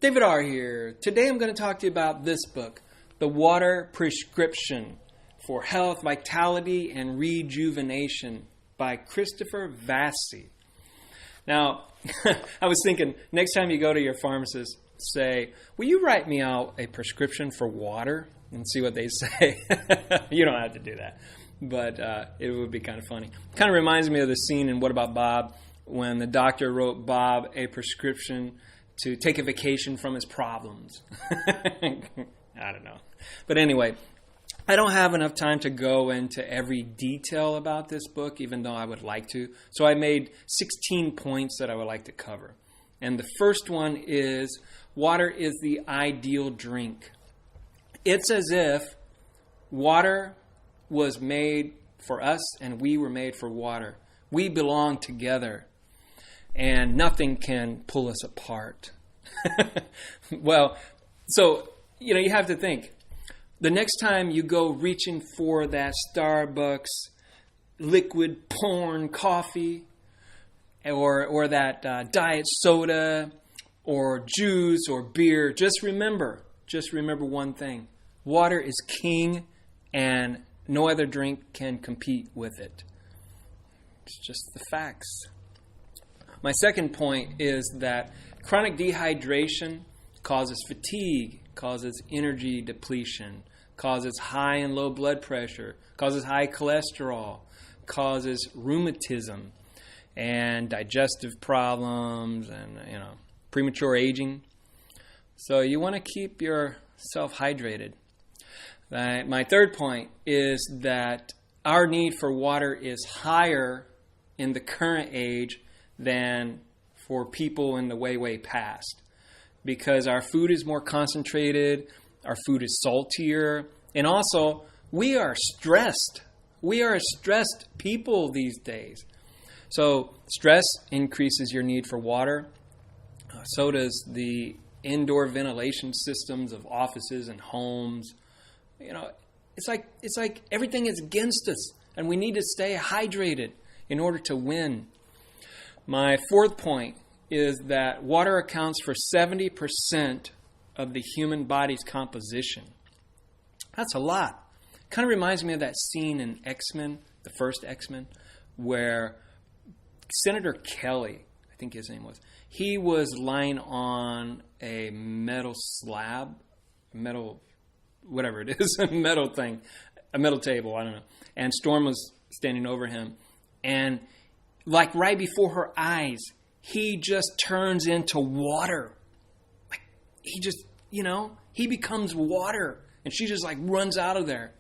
David R. here. Today I'm going to talk to you about this book, The Water Prescription for Health, Vitality, and Rejuvenation by Christopher Vasey. Now, I was thinking, next time you go to your pharmacist, say, will you write me out a prescription for water? And see what they say. You don't have to do that. But it would be kind of funny. Kind of reminds me of the scene in What About Bob, when the doctor wrote Bob a prescription to take a vacation from his problems. I don't know. But anyway, I don't have enough time to go into every detail about this book, even though I would like to. So I made 16 points that I would like to cover. And the first one is, water is the ideal drink. It's as if water was made for us and we were made for water. We belong together. And nothing can pull us apart. Well, so, you have to think. The next time you go reaching for that Starbucks liquid porn coffee or that diet soda or juice or beer, just remember one thing. Water is king and no other drink can compete with it. It's just the facts. My second point is that chronic dehydration causes fatigue, causes energy depletion, causes high and low blood pressure, causes high cholesterol, causes rheumatism and digestive problems and, premature aging. So you want to keep yourself hydrated. My third point is that our need for water is higher in the current age than for people in the way past, because our food is more concentrated, our food is saltier, and also we are stressed. We are a stressed people these days. So stress increases your need for water. So does the indoor ventilation systems of offices and homes. It's like everything is against us, and we need to stay hydrated in order to win. My fourth point is that water accounts for 70% of the human body's composition. That's a lot. Kind of reminds me of that scene in X-Men, the first X-Men, where Senator Kelly, I think his name was, he was lying on a metal slab, whatever it is, a metal thing, a metal table, I don't know. And Storm was standing over him. And like right before her eyes, he just turns into water. Like he just, he becomes water. And she just runs out of there.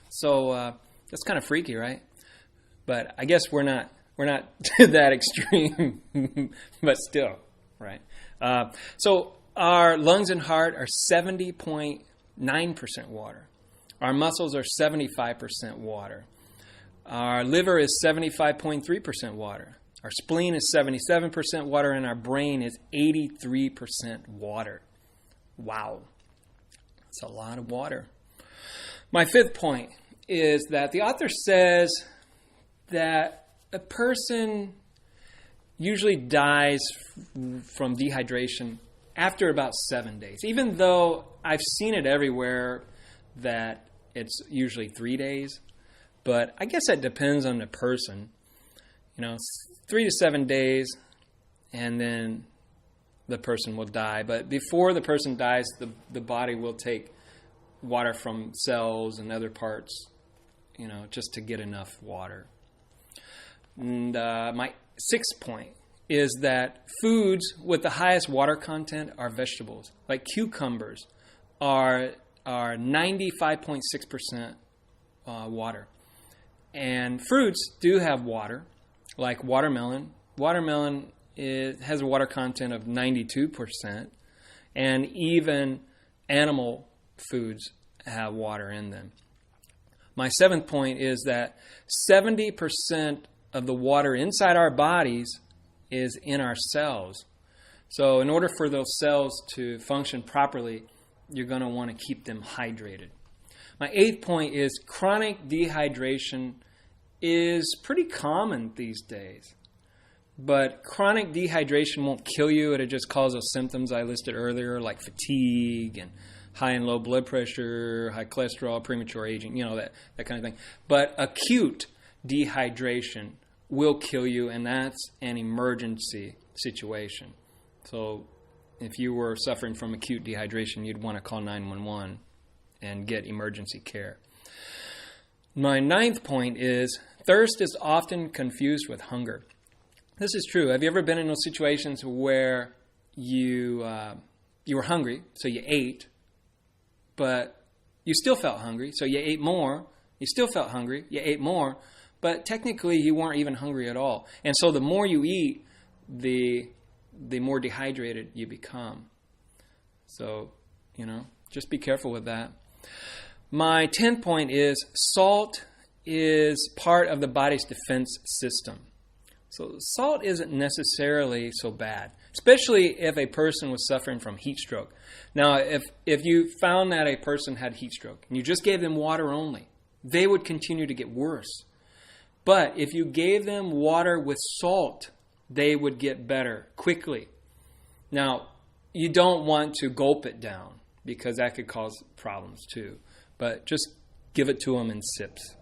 So that's kind of freaky, right? But I guess we're not to that extreme, but still, right? So our lungs and heart are 70.9% water. Our muscles are 75% water. Our liver is 75.3% water. Our spleen is 77% water, and our brain is 83% water. Wow. That's a lot of water. My fifth point is that the author says that a person usually dies from dehydration after about 7 days, even though I've seen it everywhere that it's usually 3 days. But I guess that depends on the person. 3 to 7 days, and then the person will die. But before the person dies, the body will take water from cells and other parts, just to get enough water. And my sixth point is that foods with the highest water content are vegetables. Like cucumbers are 95.6% water. And fruits do have water, like watermelon. Watermelon has a water content of 92%, and even animal foods have water in them. My seventh point is that 70% of the water inside our bodies is in our cells. So in order for those cells to function properly, you're going to want to keep them hydrated. My eighth point is chronic dehydration is pretty common these days. But chronic dehydration won't kill you. It'll just cause those symptoms I listed earlier, like fatigue and high and low blood pressure, high cholesterol, premature aging, that kind of thing. But acute dehydration will kill you, and that's an emergency situation. So if you were suffering from acute dehydration, you'd want to call 911 and get emergency care. My 9th point is thirst is often confused with hunger. This is true. Have you ever been in those situations where you were hungry, so you ate, but you still felt hungry, so you ate more. You still felt hungry, you ate more, but technically you weren't even hungry at all. And so the more you eat, the more dehydrated you become. So, just be careful with that. My 10th point is salt is part of the body's defense system. So salt isn't necessarily so bad, especially if a person was suffering from heat stroke. Now, if you found that a person had heat stroke and you just gave them water only, they would continue to get worse. But if you gave them water with salt, they would get better quickly. Now, you don't want to gulp it down because that could cause problems too. But just give it to them in sips.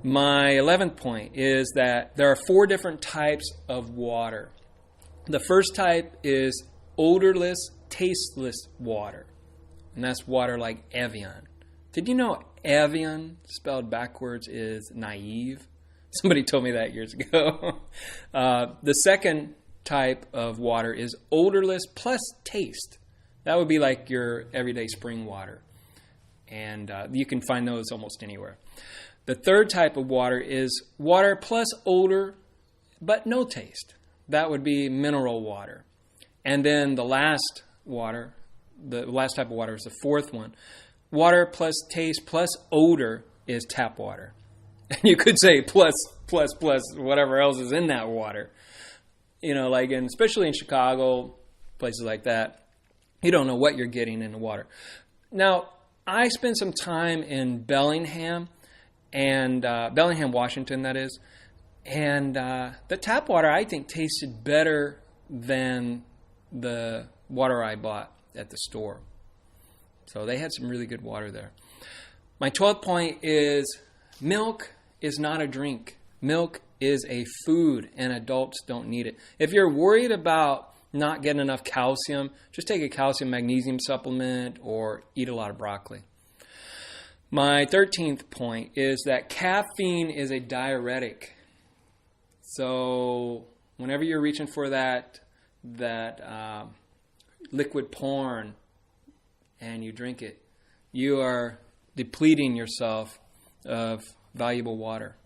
My 11th point is that there are 4 different types of water. The first type is odorless, tasteless water. And that's water like Evian. Did you know Evian, spelled backwards, is naive? Somebody told me that years ago. The second type of water is odorless plus taste. That would be like your everyday spring water. And you can find those almost anywhere. The third type of water is water plus odor, but no taste. That would be mineral water. And then the last type of water is the fourth one. Water plus taste plus odor is tap water. And you could say plus whatever else is in that water. Especially in Chicago, places like that, you don't know what you're getting in the water. Now, I spent some time in Bellingham, Washington, that is. And the tap water, I think, tasted better than the water I bought at the store. So they had some really good water there. My 12th point is milk is not a drink. Milk is a food, and adults don't need it. If you're worried about not getting enough calcium, just take a calcium magnesium supplement or eat a lot of broccoli. My 13th point is that caffeine is a diuretic. So whenever you're reaching for that liquid porn and you drink it, you are depleting yourself of valuable water.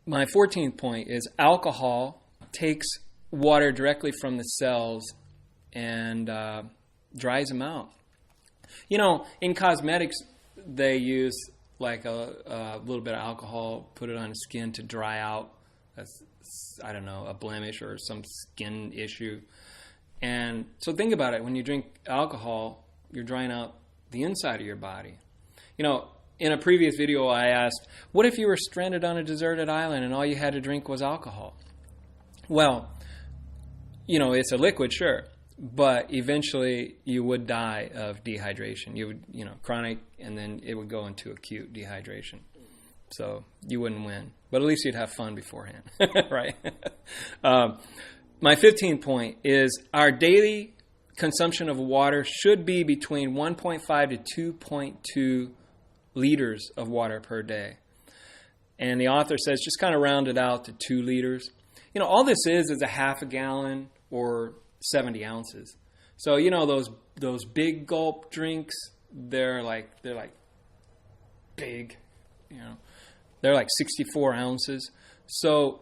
My 14th point is alcohol takes water directly from the cells and dries them out. In cosmetics, they use like a little bit of alcohol, put it on the skin to dry out, a blemish or some skin issue. And so think about it. When you drink alcohol, you're drying out the inside of your body. In a previous video, I asked, what if you were stranded on a deserted island and all you had to drink was alcohol? Well, it's a liquid, sure. But eventually you would die of dehydration. You would, chronic, and then it would go into acute dehydration. So you wouldn't win. But at least you'd have fun beforehand, right? My 15th point is our daily consumption of water should be between 1.5 to 2.2 liters of water per day. And the author says just kind of round it out to 2 liters. All this is a half a gallon or 70 ounces. So, those big gulp drinks, they're like big, they're like 64 ounces. So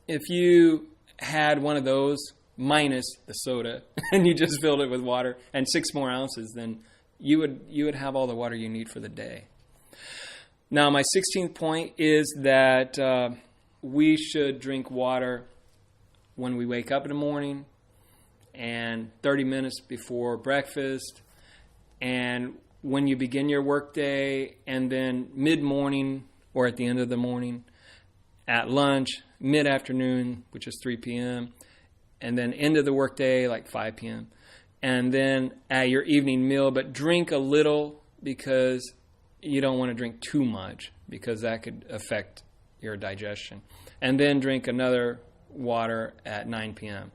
if you had one of those minus the soda and you just filled it with water and 6 more ounces, then you would have all the water you need for the day. Now, my 16th point is that we should drink water when we wake up in the morning, and 30 minutes before breakfast, and when you begin your workday, and then mid-morning or at the end of the morning. at lunch, mid-afternoon, which is 3 p.m., and then end of the workday, like 5 p.m., and then at your evening meal, but drink a little because you don't want to drink too much because that could affect your digestion. And then drink another water at 9 p.m.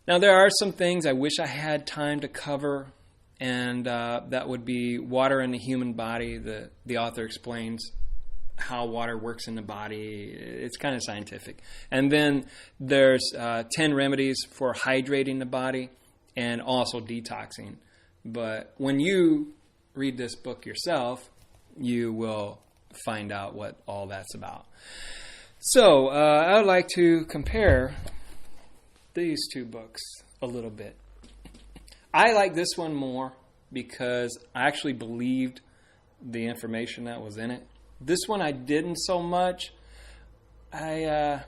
Now, there are some things I wish I had time to cover, and that would be water in the human body. The author explains how water works in the body. It's kind of scientific. And then there's 10 remedies for hydrating the body and also detoxing. But when you read this book yourself, you will find out what all that's about. So I would like to compare these two books a little bit. I like this one more because I actually believed the information that was in it. This one I didn't so much. I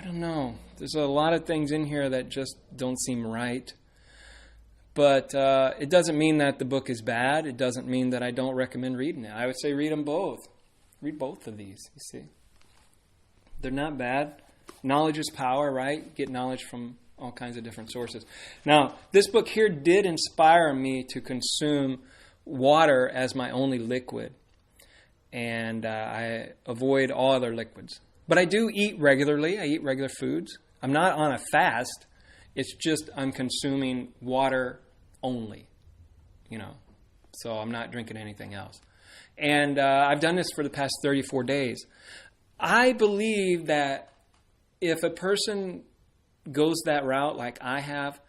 don't know. There's a lot of things in here that just don't seem right. But it doesn't mean that the book is bad. It doesn't mean that I don't recommend reading it. I would say read them both. Read both of these, you see. They're not bad. Knowledge is power, right? Get knowledge from all kinds of different sources. Now, this book here did inspire me to consume water as my only liquid. And I avoid all other liquids. But I do eat regularly. I eat regular foods. I'm not on a fast. It's just I'm consuming water only, So I'm not drinking anything else. And I've done this for the past 34 days. I believe that if a person goes that route like I have,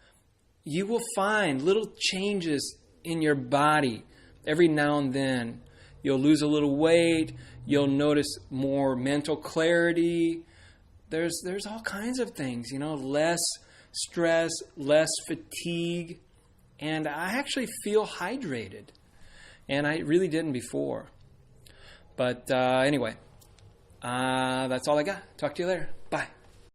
you will find little changes in your body every now and then. You'll lose a little weight. You'll notice more mental clarity. There's all kinds of things, less stress, less fatigue. And I actually feel hydrated. And I really didn't before. But anyway, that's all I got. Talk to you later. Bye.